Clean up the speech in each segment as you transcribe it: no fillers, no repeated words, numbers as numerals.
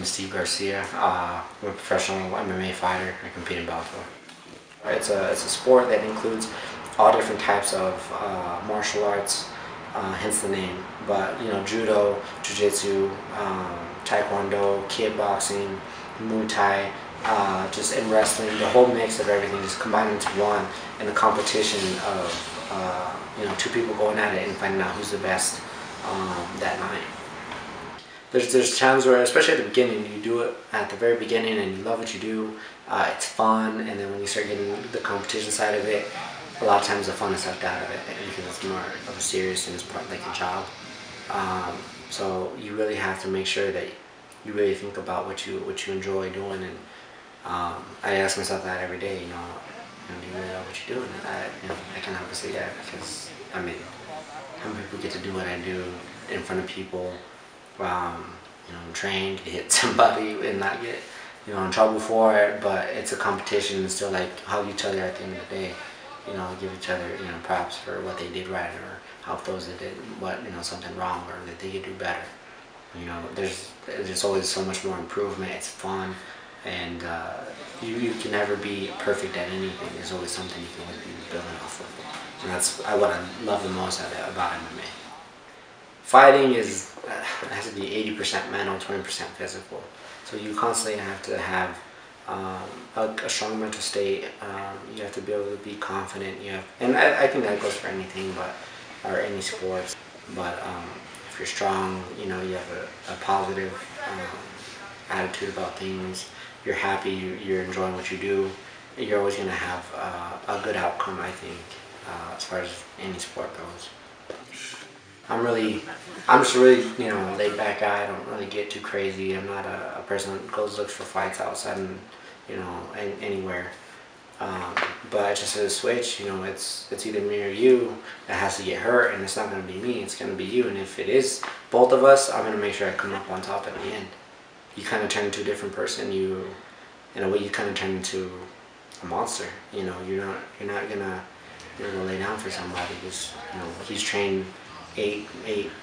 I'm Steve Garcia. I'm a professional MMA fighter. I compete in Bellator. It's a sport that includes all different types of martial arts, hence the name. But judo, jiu-jitsu, taekwondo, kickboxing, Muay Thai, just in wrestling, the whole mix of everything just combined into one, in a competition of two people going at it and finding out who's the best that night. There's times where, especially at the beginning, you do it at the very beginning and you love what you do, it's fun, and then when you start getting the competition side of it, a lot of times the fun is sucked out of it because it's more of a serious and it's part like a job. So you really have to make sure that you really think about what you enjoy doing, and I ask myself that every day. Do you really love what you're doing? I can help to say that because how many people get to do what I do in front of people? Train, hit somebody and not get in trouble for it, but it's a competition and still like hug each other at the end of the day. Give each other props for what they did right, or help those that did something wrong or that they could do better. There's always so much more improvement. It's fun, and you can never be perfect at anything. There's always something you can always be building off of, and that's what I love the most about MMA. Fighting has to be 80% mental, 20% physical. So you constantly have to have a strong mental state. You have to be able to be confident. And I think that goes for anything, or any sports. But if you're strong, you have a positive attitude about things. You're happy. You're enjoying what you do. You're always going to have a good outcome, I think, as far as any sport goes. I'm just really, laid back guy. I don't really get too lacrazy. I'm not a person that looks for fights outside and, anywhere. But it's just a switch, it's either me or you that has to get hurt, and it's not going to be me, it's going to be you. And if it is both of us, I'm going to make sure I come up on top at the end. You kind of turn into a different person. In a way, you kind of turn into a monster. You're not going to lay down for somebody because, he's trained 8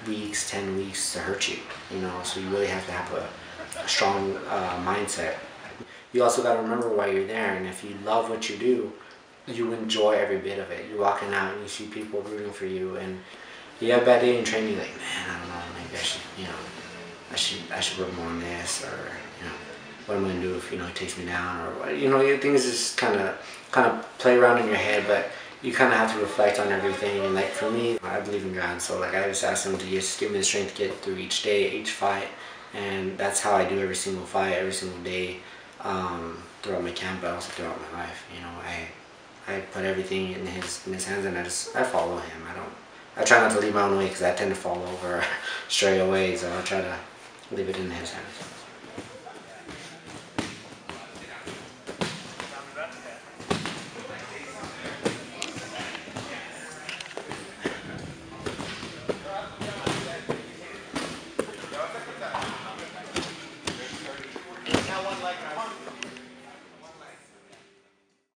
weeks, 10 weeks to hurt you, so you really have to have a strong mindset. You also got to remember why you're there, and if you love what you do, you enjoy every bit of it. You're walking out and you see people rooting for you, and you have a bad day in training, you're like, man, I don't know, maybe I should work more on this, or what am I gonna do if it takes me down, or what, things just kind of play around in your head, but you kind of have to reflect on everything. And like for me, I believe in God, so like I just ask Him to just give me the strength to get through each day, each fight, and that's how I do every single fight, every single day, throughout my camp, but also throughout my life. I put everything in His hands, and I follow Him. I try not to leave my own way because I tend to fall over straight away, so I try to leave it in His hands.